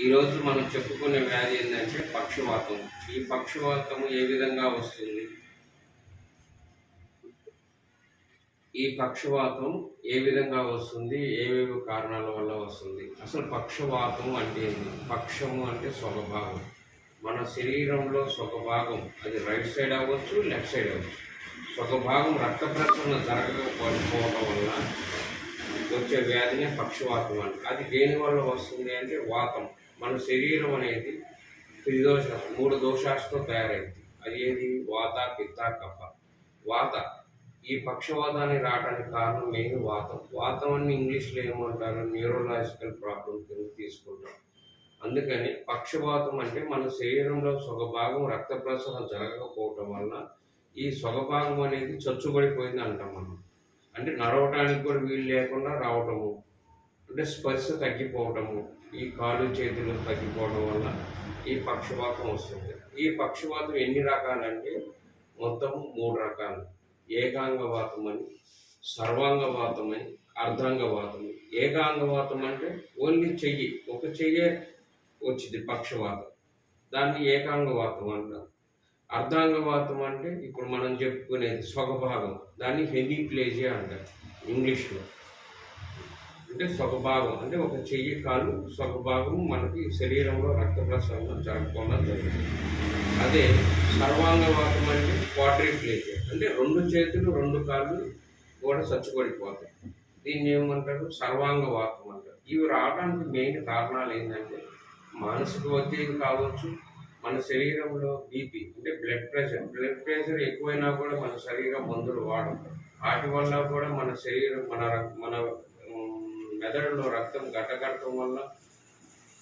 ఈరోజు మనం చెప్పుకునే వ్యాధి ఏంటంటే పక్షవాతం. ఈ పక్షవాతం ఏ విధంగా వస్తుంది? ఏవేవి కారణాల వల్ల వస్తుంది? అసలు పక్షవాతం అంటే ఏంటి? పక్షము అంటే స్వగభాగం. మన శరీరంలో స్వగభాగం అది రైట్ సైడ్ అవ్వచ్చు, లెఫ్ట్ సైడ్ అవ్వచ్చు. స్వగభాగం రక్త ప్రసరణ జరగకపోవడం వల్ల వచ్చే వ్యాధినే పక్షవాతం అంటే. అది దేని వల్ల వస్తుంది అంటే వాతం. మన శరీరం అనేది మూడు దోషాలతో తయారైంది. అది ఏది? వాత, పిత్త, కఫ. వాత. ఈ పక్షవాతాన్ని రావడానికి కారణం మెయిన్ వాతం. వాతం అని ఇంగ్లీష్లో ఏమంటారు? న్యూరోలాజికల్ ప్రాబ్లం కింద తీసుకుంటాం. అందుకని పక్షవాతం అంటే మన శరీరంలో సొగభాగం రక్త ప్రసరణ జరగకపోవటం వల్ల ఈ సొగభాగం అనేది చచ్చుబడిపోయింది అంటాం మనం. అంటే నడవటానికి కూడా వీలు లేకుండా రావటము, అంటే స్పర్శ తగ్గిపోవటము, ఈ కాలు చేతులు తగ్గిపోవడం వల్ల ఈ పక్షవాతం వస్తుంది. ఈ పక్షవాతం ఎన్ని రకాలంటే మొత్తం 3 రకాలు. ఏకాంగవాతం అని, సర్వాంగవాతం అని, అర్ధాంగవాతం. ఏకాంగవాతం అంటే ఓన్లీ ఒక చెయ్యే వచ్చింది పక్షవాతం, దాన్ని ఏకాంగవాతం అంటారు. అర్ధాంగవాతం అంటే ఇప్పుడు మనం చెప్పుకునేది స్వగభాగం, దాన్ని హెమిప్లేజియా అంటారు ఇంగ్లీష్లో. అంటే స్వగభాగం అంటే ఒక చెయ్యి కాలు స్వగభాగం మనకి శరీరంలో రక్త ప్రసరణ జరగకుండా జరుగుతుంది. అదే సర్వాంగవాతం అంటే క్వాడ్రిప్లేజియా, అంటే 2 చేతులు 2 కాళ్ళు కూడా చచ్చుబడిపోతాయి. దీన్ని ఏమంటారు? సర్వాంగవాతం అంటారు. ఇవి రావడానికి మెయిన్ కారణాలు ఏంటంటే మానసిక ఒత్తిడి కావచ్చు, మన శరీరంలో బీపీ అంటే బ్లడ్ ప్రెషర్ ఎక్కువైనా కూడా మన శరీరం మందులు వాడడం, వాటి వల్ల కూడా మన శరీరం మన మెదడులో రక్తం గడ్డకట్టడం వల్ల,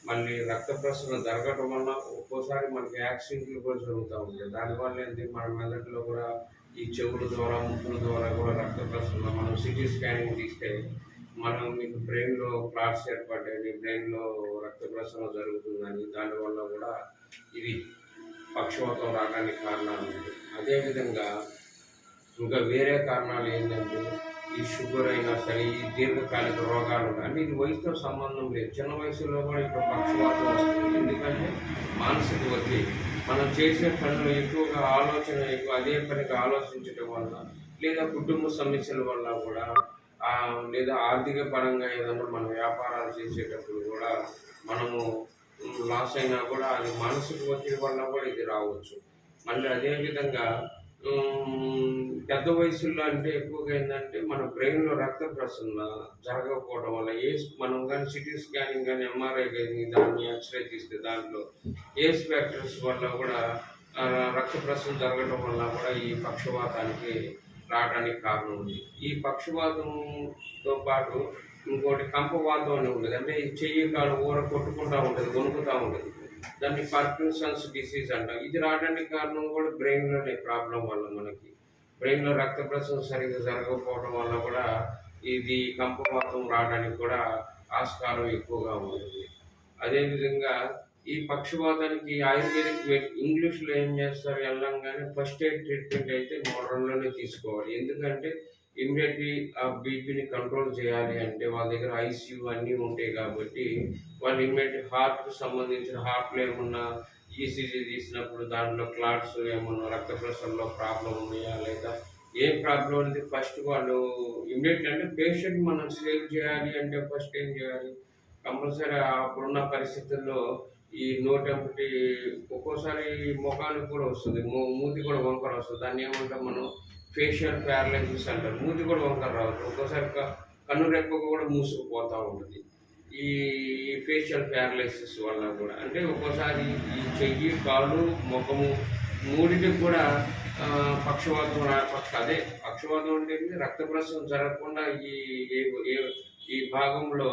మళ్ళీ రక్త ప్రసరణ జరగటం వల్ల ఒక్కోసారి మనకి యాక్సిడెంట్లు కూడా జరుగుతూ ఉంటాయి. దానివల్ల ఏంటి, మన మెదడులో కూడా ఈ చెవుల ద్వారా ముక్కుల ద్వారా కూడా రక్త ప్రసరణ, మనం సిటీ స్కానింగ్ తీస్తే మనం మీకు బ్రెయిన్లో క్లాట్స్ ఏర్పడ్డాయి, బ్రెయిన్లో రక్త ప్రసరణ జరుగుతుందని, దానివల్ల కూడా ఇది పక్షవాతం రావడానికి కారణాలు ఉంటాయి. అదేవిధంగా ఇంకా వేరే కారణాలు ఏంటంటే ఈ షుగర్ అయినా సరే, ఈ దీర్ఘకాలిక రోగాలు ఉన్నాయి. అంటే ఇది వయసుతో సంబంధం లేదు. చిన్న వయసులో కూడా ఇప్పుడు పక్షవాతం వస్తుంది. ఎందుకంటే మానసిక ఒత్తిడి, మనం చేసే పనులు ఎక్కువగా అదే పనికి ఆలోచించడం వల్ల, లేదా కుటుంబ సమస్యల వల్ల కూడా, లేదా ఆర్థిక పరంగా ఏదైనా మనం వ్యాపారాలు చేసేటప్పుడు కూడా మనము లాస్ అయినా కూడా అది మానసిక ఒత్తిడి వల్ల కూడా ఇది రావచ్చు. మళ్ళీ అదేవిధంగా పెద్ద వయసుల్లో అంటే ఎక్కువగా ఏంటంటే మన బ్రెయిన్లో రక్త ప్రసరణ జరగకపోవడం వల్ల మనం కానీ సిటీ స్కానింగ్ కానీ ఎంఆర్ఐ కానీ దాన్ని ఎక్స్రే తీస్తే దాంట్లో ఏజ్ ఫ్యాక్టర్స్ వల్ల కూడా రక్త ప్రసరణ జరగడం వల్ల కూడా ఈ పక్షవాతానికి రావడానికి కారణం ఉంది. ఈ పక్షవాతంతో పాటు ఇంకోటి కంపవాతం అని ఉంటుంది. అంటే ఈ చెయ్యి కాలు కొట్టుకుంటూ ఉంటుంది, వణుకుతూ ఉంటుంది. దాన్ని పార్కిన్సన్స్ డిసీజ్ అంటాం. ఇది రావడానికి కారణం కూడా బ్రెయిన్లోనే ప్రాబ్లం వల్ల, మనకి బ్రెయిన్లో రక్త ప్రసరణ సరిగ్గా జరగకపోవడం వల్ల కూడా ఇది కంపవాతం రావడానికి కూడా ఆస్కారం ఎక్కువగా ఉంటుంది. అదేవిధంగా ఈ పక్షవాతానికి ఆయుర్వేదిక్ ఇంగ్లీష్లో ఏం చేస్తారు, వెళ్ళంగానే ఫస్ట్ ఎయిడ్ ట్రీట్మెంట్ అయితే మోడర్న్లోనే తీసుకోవాలి. ఎందుకంటే ఇమ్మీడియట్లీ ఆ బీపీని కంట్రోల్ చేయాలి అంటే వాళ్ళ దగ్గర ఐసీయూ అన్నీ ఉంటాయి కాబట్టి వాళ్ళు ఇమ్మీడియట్ హార్ట్కి సంబంధించిన హార్ట్లో ఏమన్నా ఈసీజీ తీసినప్పుడు దాంట్లో క్లాట్స్ ఏమన్నా రక్త ప్రసరణలో ప్రాబ్లం ఉన్నాయా లేదా ఏ ప్రాబ్లం అనేది ఫస్ట్ వాళ్ళు ఇమ్మీడియట్లీ, అంటే పేషెంట్ మనం సేవ్ చేయాలి అంటే ఫస్ట్ ఏం చేయాలి, కంపల్సరీ అప్పుడున్న పరిస్థితుల్లో ఈ నోటెంపటి ఒక్కోసారి ముఖానికి కూడా వస్తుంది, మూతి కూడా వంకర వస్తుంది. దాన్ని ఏమంటాం మనం? ఫేషియల్ ప్యారలైసిస్ అంటారు. మూతి కూడా వంకర రావచ్చు, ఒక్కోసారి కన్ను రెప్పకు కూడా మూసుకుపోతూ ఉంటుంది ఈ ఫేషియల్ ప్యారలైసిస్ వల్ల కూడా. అంటే ఒక్కోసారి ఈ చెయ్యి కాళ్ళు ముఖము మూడింటికి కూడా పక్షవాతం పక్షవాతం అంటే రక్త ప్రసరణ జరగకుండా ఈ భాగంలో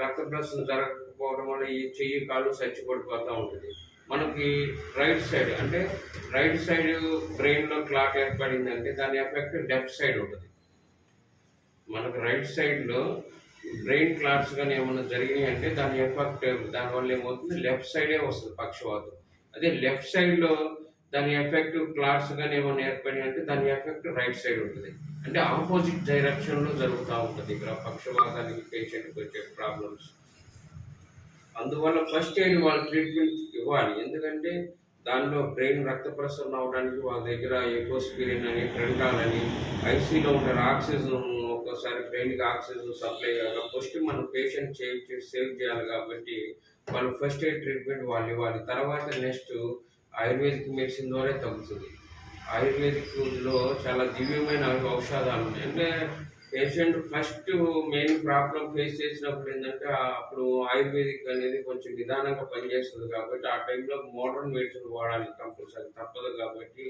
రక్త ప్రసరణ జరగకపోవడం వల్ల ఈ చెయ్యి కాళ్ళు చచ్చిపడిపోతూ ఉంటుంది. మనకి రైట్ సైడ్ బ్రెయిన్లో క్లాట్ ఏర్పడిందంటే దాని ఎఫెక్ట్ లెఫ్ట్ సైడ్ ఉంటుంది. మనకు రైట్ సైడ్లో బ్రెయిన్ క్లాట్స్ కానీ ఏమైనా జరిగినాయి అంటే దాని ఎఫెక్ట్, దానివల్ల ఏమవుతుంది, లెఫ్ట్ సైడే వస్తుంది పక్షవాతం. అదే లెఫ్ట్ సైడ్లో దాని ఎఫెక్ట్ క్లాట్స్ కానీ ఏమైనా ఏర్పడి అంటే దాని ఎఫెక్ట్ రైట్ సైడ్ ఉంటుంది. అంటే ఆపోజిట్ డైరెక్షన్లో జరుగుతూ ఉంటుంది ఇక్కడ పక్షవాతానికి పేషెంట్కి వచ్చే ప్రాబ్లమ్స్. అందువల్ల ఫస్ట్ ఎయిడ్ వాళ్ళ ట్రీట్మెంట్ ఇవ్వాలి. ఎందుకంటే దానిలో బ్రెయిన్ రక్త ప్రసరణ అవ్వడానికి వాళ్ళ దగ్గర ఎకోస్పిరిన్ అని, ట్రెంటాల్ అని, ఐసీలో ఉంటారు. ఆక్సిజన్ ఒక్కోసారి బ్రెయిన్కి ఆక్సిజన్ సప్లై కాక ఫస్ట్ మనం పేషెంట్ సేవ్ చేయాలి కాబట్టి వాళ్ళు ఫస్ట్ ఎయిడ్ ట్రీట్మెంట్ వాళ్ళు ఇవ్వాలి. తర్వాత నెక్స్ట్ ఆయుర్వేదిక్ మెడిసిన్ ద్వారా తగ్గుతుంది. ఆయుర్వేదిక్లో చాలా దివ్యమైన ఔషధాలు ఉన్నాయి. అంటే patient first main problem face చేసినప్పుడు ఏంటంటే అప్పుడు ఆయుర్వేదిక్ అనేది కొంచెం నిదానంగా పనిచేస్తుంది కాబట్టి ఆ టైంలో మోడర్న్ మెడిసిన్ వాడాలి కంపల్సరీ, తప్పదు కాబట్టి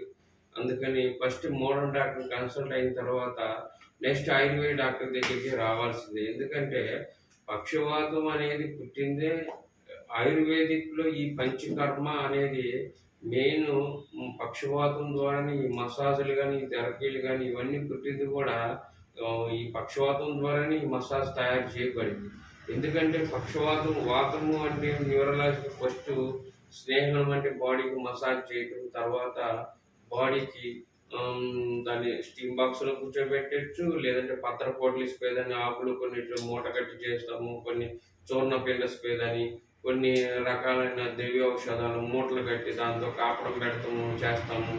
అందుకని ఫస్ట్ మోడర్న్ డాక్టర్ కన్సల్ట్ అయిన తర్వాత నెక్స్ట్ ఆయుర్వేద డాక్టర్ దగ్గరికి రావాల్సిందే. ఎందుకంటే పక్షవాతం అనేది పుట్టిందే ఆయుర్వేదిక్లో. ఈ పంచకర్మ అనేది మెయిన్ పక్షవాతం ద్వారానే ఈ మసాజులు కానీ, ఈ థెరపీలు కానీ ఇవన్నీ పుట్టింది కూడా ఈ పక్షవాతం ద్వారానే ఈ మసాజ్ తయారు చేయబడింది. ఎందుకంటే పక్షవాతం, వాతము అంటే న్యూరలాజికల్ ఫస్ట్ స్నేహం అంటే బాడీకి మసాజ్ చేయటం, తర్వాత బాడీకి దాన్ని స్టీమ్ బాక్స్లో కూర్చోబెట్టచ్చు, లేదంటే పత్రపోట్లు స్పేదని ఆకులు కొన్నిట్లో మూట కట్టి చేస్తాము, కొన్ని చూర్ణ పిండ స్పేదని, కొన్ని రకాలైన దివ్య ఔషధాలు మూటలు కట్టి దాంతో కాపడం పెడతాము చేస్తాము.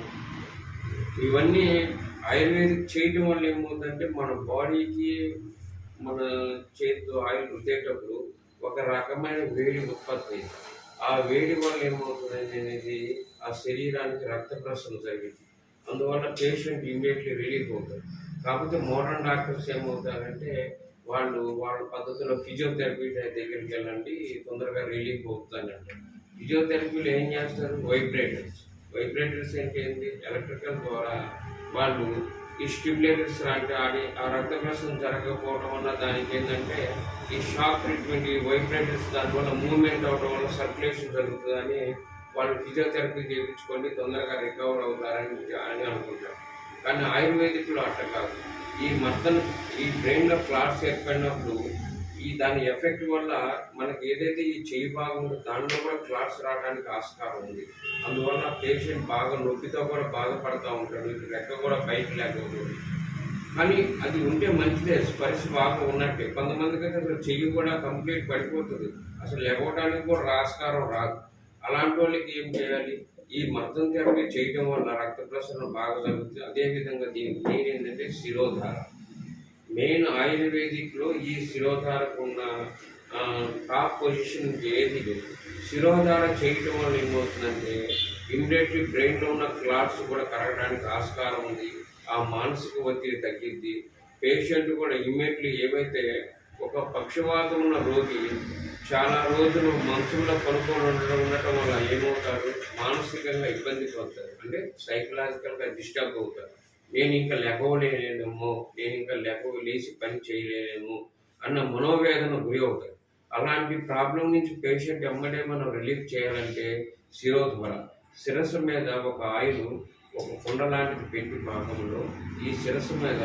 ఇవన్నీ ఆయుర్వేదిక్ చేయటం వల్ల ఏమవుతుందంటే మన బాడీకి మన చేతితో ఆయిల్ రుద్దేటప్పుడు ఒక రకమైన వేడి ఉత్పత్తి అయింది. ఆ వేడి వల్ల ఏమవుతుంది అనేది ఆ శరీరానికి రక్త ప్రసరణ జరిగింది. అందువల్ల పేషెంట్ ఇమీడియట్లీ రిలీఫ్ అవుతారు. కాకపోతే మోడర్న్ డాక్టర్స్ ఏమవుతారంటే వాళ్ళ పద్ధతిలో ఫిజియోథెరపీ దగ్గరికి వెళ్ళండి తొందరగా రిలీఫ్ అవుతుందని అంటారు. ఫిజియోథెరపీలో ఏం చేస్తారు? వైబ్రేటర్స్ అంటే ఏంటి? ఎలక్ట్రికల్ ద్వారా వాళ్ళు ఈ స్టిమ్యులేటర్స్ అంటే ఆ రక్త ప్రసరణ జరగకపోవడం వల్ల దానికి ఏంటంటే ఈ షాక్ ట్రీట్మెంట్, ఈ వైబ్రేటర్స్ దానివల్ల మూవ్మెంట్ అవడం వల్ల సర్క్యులేషన్ జరుగుతుందని వాళ్ళు ఫిజియోథెరపీ చేయించుకొని తొందరగా రికవర్ అవుతారని అనుకుంటారు. కానీ ఆయుర్వేదిక్లో అట్లా కాదు. ఈ బ్రెయిన్లో క్లాట్స్ ఏర్పడినప్పుడు దాని ఎఫెక్ట్ వల్ల మనకి ఏదైతే ఈ చెయ్యి భాగంలో దానిలో కూడా క్లాట్స్ రావడానికి ఆస్కారం ఉంది. అందువల్ల పేషెంట్ బాగా నొప్పితో కూడా బాధపడుతూ ఉంటాడు, రెక్క కూడా పైకి లేకపోతుంది. కానీ అది ఉంటే మంచిదే, స్పర్శ బాగా ఉన్నట్టే. కొంతమందికి అయితే అసలు చెయ్యి కూడా కంప్లీట్ పడిపోతుంది, అసలు లేవడానికి కూడా ఆస్కారం రాదు. అలాంటి వాళ్ళకి ఏం చేయాలి? ఈ మర్దం థెరపీ చేయడం వల్ల రక్త ప్రసరణ బాగా జరుగుతుంది. అదేవిధంగా దీనికి మెయిన్ ఏంటంటే శిరోధార. మెయిన్ ఆయుర్వేదిక్లో ఈ శిరోధారకు ఉన్న టాప్ పొజిషన్ ఏది లేదు. శిరోధార చేయటం వల్ల ఏమవుతుందంటే ఇమ్మీడియట్లీ బ్రెయిన్లో ఉన్న క్లాట్స్ కూడా కరగడానికి ఆస్కారం ఉంది. ఆ మానసిక ఒత్తిడి తగ్గిద్ది. పేషెంట్ కూడా ఇమ్మీడియట్లీ ఏవైతే ఒక పక్షవాతం ఉన్న రోగి చాలా రోజులు మనసులో పనుకొని ఉండటం వల్ల ఏమవుతారు? మానసికంగా ఇబ్బంది పడతారు, అంటే సైకలాజికల్గా డిస్టర్బ్ అవుతారు. నేను ఇంకా లేకపోలేనేమో, నేను ఇంకా లేచి పని చేయలేనేమో అన్న మనోవేదన గురి అవుతారు. అలాంటి ప్రాబ్లం నుంచి పేషెంట్ ఎమ్మడే మనం రిలీఫ్ చేయాలంటే శిరోధార, శిరస్సు మీద ఒక ఆయిల్ ఒక కుండ లాంటిది పెట్టి భాగంలో ఈ శిరస్సు మీద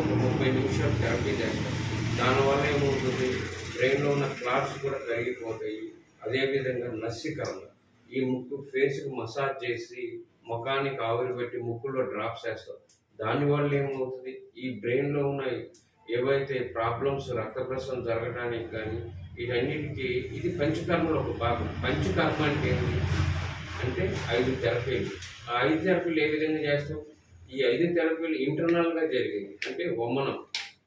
ఒక 30 నిమిషాలు థెరపీ చేస్తాం. దానివల్ల ఏమవుతుంది? బ్రెయిన్లో ఉన్న క్లాట్స్ కూడా కరిగిపోతాయి. అదేవిధంగా నస్యకరణ, ఈ ముక్కు ఫేస్కి మసాజ్ చేసి ముఖానికి ఆవిరి పెట్టి ముక్కులో డ్రాప్స్ వేస్తాం. దానివల్ల ఏమవుతుంది? ఈ బ్రెయిన్లో ఉన్న ఏవైతే ప్రాబ్లమ్స్ రక్త ప్రసరణ జరగడానికి కానీ వీటన్నిటికీ ఇది పంచకర్మలో ఒక భాగం. పంచకర్మ అంటే ఏంటి అంటే 5 థెరపీలు. ఆ 5 థెరపీలు ఏ విధంగా చేస్తాం? ఈ 5 థెరపీలు ఇంటర్నల్గా జరిగింది, అంటే వమనం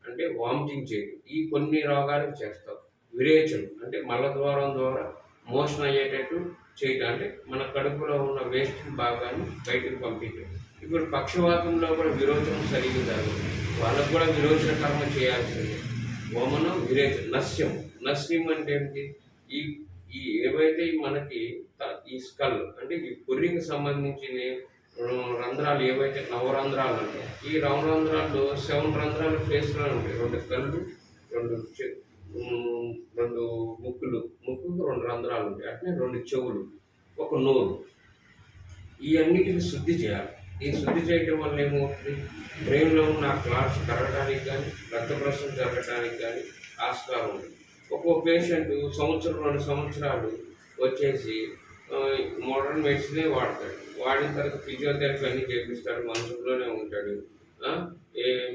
అంటే వామిటింగ్ చేయడం, ఈ కొన్ని రోగాలకు చేస్తాం. విరేచనం అంటే మలద్వారం ద్వారా మోషన్ అయ్యేటట్టు చేయటం, అంటే మన కడుపులో ఉన్న వేస్ట్ భాగాన్ని బయటకు పంపించడం. ఇప్పుడు పక్షవాతంలో కూడా విరోచనం సరిగ్గా జరగదు, వాళ్ళకు కూడా విరోచన కర్మ చేయాల్సిందే. వమనం, విరేచనం. నస్యం అంటే ఏంటి? ఈ ఈ ఏవైతే మనకి ఈ స్కల్ అంటే ఈ పుర్రికి సంబంధించిన రంధ్రాలు ఏవైతే నవరంధ్రాలు ఉంటాయి, ఈ నవరంధ్రాలు 7 రంధ్రాలు ఫేస్లో ఉంటాయి. 2 కళ్ళు, 2 ముక్కుకు 2 రంధ్రాలు ఉంటాయి. అట్నే 2 చెవులు, ఒక నోరు. ఈ అన్నిటిని శుద్ధి చేయాలి. ఈ శుద్ధి చేయడం వల్ల ఏమవుతుంది? బ్రెయిన్లో ఉన్న క్లాట్స్ కరగడానికి కానీ రక్త ప్రసరణ జరగడానికి కానీ ఆస్కారం ఉంది. ఒక్కో పేషెంట్ 1-2 సంవత్సరాలు వచ్చేసి మోడర్న్ మెడిసినే వాడతాడు. వాడిన తర్వాత ఫిజియోథెరపీ అన్నీ చేపిస్తాడు, మనసులోనే ఉంటాడు. ఆ, ఏం,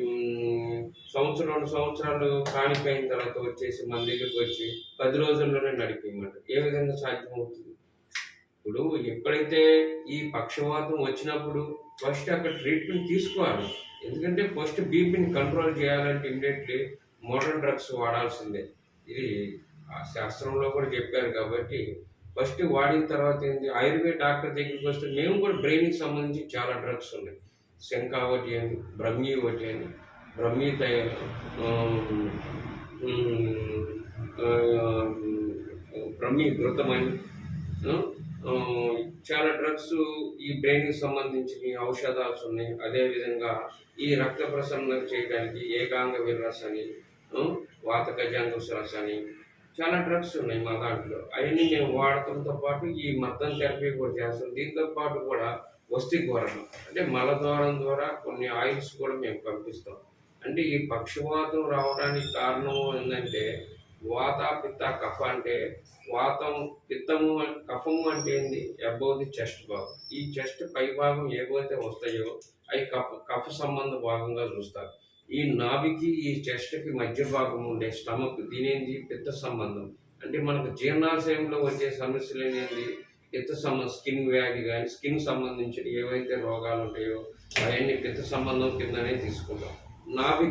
సంవత్సరం 2 సంవత్సరాలు కానిక అయిన తర్వాత వచ్చేసి మన దగ్గరికి వచ్చి 10 రోజుల్లోనే నడిపేయమంటారు. ఏ విధంగా సాధ్యమవుతుంది? ఇప్పుడు ఎప్పుడైతే ఈ పక్షవాతం వచ్చినప్పుడు ఫస్ట్ అక్కడ ట్రీట్మెంట్ తీసుకోవాలి. ఎందుకంటే ఫస్ట్ బీపీని కంట్రోల్ చేయాలంటే ఇమ్మీడియట్లీ మోడర్న్ డ్రగ్స్ వాడాల్సిందే. ఇది ఆ శాస్త్రంలో కూడా చెప్పారు కాబట్టి ఫస్ట్ వాడిన తర్వాత ఏంటి, ఆయుర్వేద డాక్టర్ దగ్గరికి వస్తే మేము కూడా బ్రెయిన్కి సంబంధించి చాలా డ్రగ్స్ ఉన్నాయి. శంకావటి అని, బ్రహ్మీ ఒకటి అని, బ్రహ్మీ బ్రహ్మీ ఘృతం అని, ఆ, ఆ, చాలా డ్రగ్స్ ఈ బ్రెయిన్కి సంబంధించిన ఔషధాలు ఉన్నాయి. అదేవిధంగా ఈ రక్త ప్రసరణ చేయడానికి ఏకాంగ విరస్ అని, వాత గజాంకుశ రస అని చాలా డ్రగ్స్ ఉన్నాయి మా దాంట్లో. అవన్నీ మేము వాడటంతో పాటు ఈ మద్దం థెరపీ కూడా చేస్తాం. దీంతో పాటు కూడా వస్తీకరణ అంటే మలద్వారం ద్వారా కొన్ని ఆయిల్స్ కూడా మేము పంపిస్తాం. అంటే ఈ పక్షవాతం రావడానికి కారణం ఏంటంటే వాత పిత్త కఫ. అంటే వాతం పిత్తము కఫము అంటే ఏంది, అబౌవ్ ది చెస్ట్ భాగం. ఈ చెస్ట్ పై భాగం ఏవైతే వస్తాయో అవి కఫ సంబంధ భాగంగా చూస్తారు. ఈ నాభికి ఈ చెస్ట్కి మధ్య భాగం ఉండే స్టమక్ దీనేంది పిత్త సంబంధం. అంటే మనకు జీర్ణాశయంలో వచ్చే సమస్యలు ఏంటి, పిత్త స్కిన్ వ్యాధి కానీ స్కిన్ సంబంధించిన ఏవైతే రోగాలు ఉంటాయో అవన్నీ పిత్త సంబంధం కిందనే తీసుకుంటాం. నాభి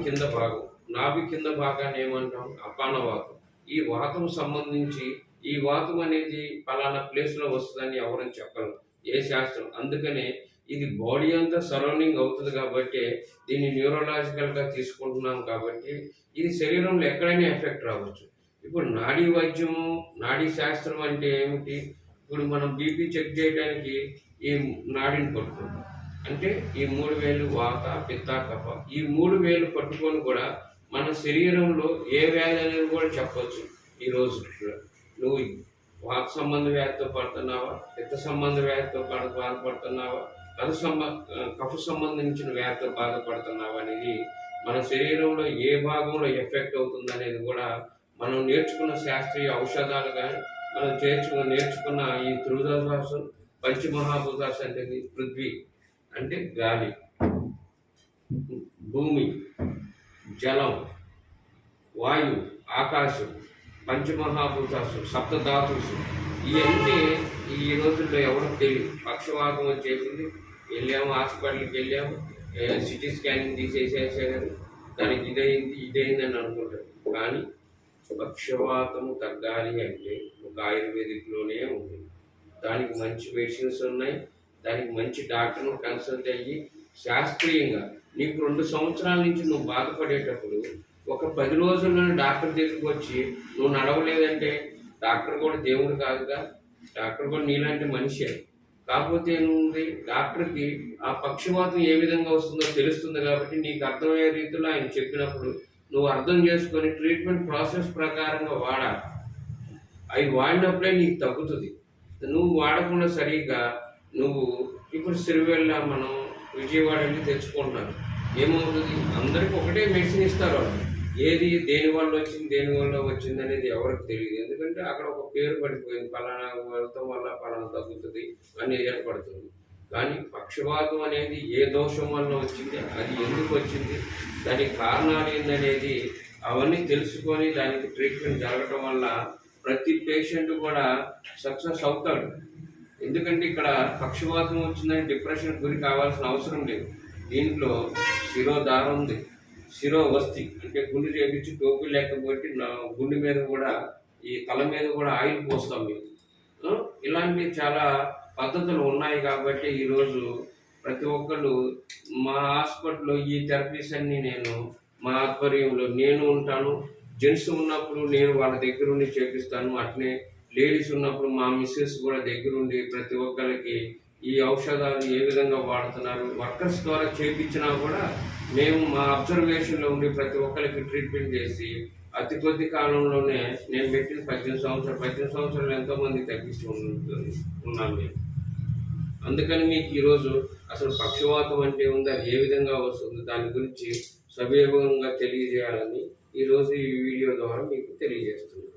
కింద భాగాన్ని ఏమంటాం, అపానవాతం. ఈ వాతం సంబంధించి ఈ వాతం అనేది పలానా ప్లేస్లో వస్తుందని ఎవరని చెప్పరు ఏ శాస్త్రం. అందుకనే ఇది బాడీ అంతా సరౌండింగ్ అవుతుంది కాబట్టి దీన్ని న్యూరలాజికల్గా తీసుకుంటున్నాం కాబట్టి ఇది శరీరంలో ఎక్కడైనా ఎఫెక్ట్ రావచ్చు. ఇప్పుడు నాడీ వైద్యము, నాడీ శాస్త్రం అంటే ఏమిటి? ఇప్పుడు మనం బీపీ చెక్ చేయడానికి ఈ నాడిని పట్టుకుంటాం. అంటే ఈ 3 వేలు వాత పిత్త కఫ, ఈ 3 వేలు పట్టుకొని కూడా మన శరీరంలో ఏ వ్యాధి అనేది కూడా చెప్పవచ్చు. ఈరోజు నువ్వు వాత సంబంధ వ్యాధితో పడుతున్నావా, పిత్త సంబంధ వ్యాధితో బాధపడుతున్నావా, కఫ సంబంధించిన వ్యాధితో బాధపడుతున్నావా అనేది మన శరీరంలో ఏ భాగంలో ఎఫెక్ట్ అవుతుంది అనేది కూడా మనం నేర్చుకున్న శాస్త్రీయ ఔషధాలు కానీ మనం నేర్చుకున్న ఈ త్రిభుజాశ్వాసం, పంచమహాభూతాస్ అంటే పృథ్వీ అంటే గాలి, భూమి, జలం, వాయువు, ఆకాశం, పంచమహాభూతాసు, సప్తధాతుసు, ఇవన్నీ ఈ రోజుల్లో ఎవరికి తెలియదు. పక్షవాతం వచ్చేసింది, వెళ్ళాము హాస్పిటల్కి వెళ్ళాము, సిటీ స్కానింగ్ తీసేసేసారు, దానికి ఇదైంది అని అనుకుంటారు. కానీ పక్షవాతం తగ్గాలి అంటే ఒక ఆయుర్వేదిక్లోనే ఉంది. దానికి మంచి మెడిసిన్స్ ఉన్నాయి. దానికి మంచి డాక్టర్ను కన్సల్ట్ అయ్యి శాస్త్రీయంగా నీకు 2 సంవత్సరాల నుంచి నువ్వు బాధపడేటప్పుడు ఒక 10 రోజుల్లోనే డాక్టర్ దగ్గరికి వచ్చి నువ్వు నడవలేదంటే డాక్టర్ కూడా దేవుడు కాదుగా, డాక్టర్ కూడా నీలాంటి మనిషే. కాకపోతే ఏముంది, డాక్టర్కి ఆ పక్షవాతం ఏ విధంగా వస్తుందో తెలుస్తుంది కాబట్టి నీకు అర్థమయ్యే రీతిలో ఆయన చెప్పినప్పుడు నువ్వు అర్థం చేసుకొని ట్రీట్మెంట్ ప్రాసెస్ ప్రకారంగా వాడాలి. అవి వాడినప్పుడే నీకు తగ్గుతుంది. నువ్వు వాడకుండా సరిగ్గా నువ్వు ఇప్పుడు సిరివెళ్ళ మనం విజయవాడ వెళ్ళి తెచ్చుకుంటున్నాను, ఏమవుతుంది, అందరికి ఒకటే మెడిసిన్ ఇస్తారు. వాళ్ళు ఏది దేనివల్ల వచ్చింది అనేది ఎవరికి తెలియదు. ఎందుకంటే అక్కడ ఒక పేరు పడిపోయింది, పలానా వెళ్తాం వల్ల పలానా తగ్గుతుంది అనేది ఏర్పడుతుంది. కానీ పక్షవాతం అనేది ఏ దోషం వల్ల వచ్చింది, అది ఎందుకు వచ్చింది, దానికి కారణాలు ఏందనేది అవన్నీ తెలుసుకొని దానికి ట్రీట్మెంట్ జరగటం వల్ల ప్రతి పేషెంట్ కూడా సక్సెస్ అవుతాడు. ఎందుకంటే ఇక్కడ పక్షవాతం వచ్చిందని డిప్రెషన్ గురి కావాల్సిన అవసరం లేదు. దీంట్లో శిరోధారం ఉంది, శిరోవస్తి అంటే గుండె చేపించి టోపీ లేకపోతే గుండె మీద కూడా ఈ తల మీద కూడా ఆయిల్ పోస్తాం మేము. ఇలాంటి చాలా పద్ధతులు ఉన్నాయి కాబట్టి ఈరోజు ప్రతి ఒక్కళ్ళు మా హాస్పిటల్లో ఈ థెరపీస్ అన్నీ నేను మా ఆధ్వర్యంలో నేను ఉంటాను. జెంట్స్ ఉన్నప్పుడు నేను వాళ్ళ దగ్గరుండి చేపిస్తాను, అట్నే లేడీస్ ఉన్నప్పుడు మా మిస్సెస్ కూడా దగ్గరుండి ప్రతి ఒక్కరికి ఈ ఔషధాలు ఏ విధంగా వాడుతున్నారు వర్కర్స్ ద్వారా చేయించినా కూడా మేము మా అబ్జర్వేషన్లో ఉండి ప్రతి ఒక్కరికి ట్రీట్మెంట్ చేసి అతి కొద్ది కాలంలోనే నేను పెట్టిన 18 సంవత్సరాలు ఎంతోమంది తగ్గించి ఉన్నాం మేము. అందుకని మీకు ఈరోజు అసలు పక్షవాతం అంటే ఉంది, అది ఏ విధంగా వస్తుంది, దాని గురించి సవివరంగా తెలియజేయాలని ఈరోజు ఈ వీడియో ద్వారా మీకు తెలియజేస్తున్నాను.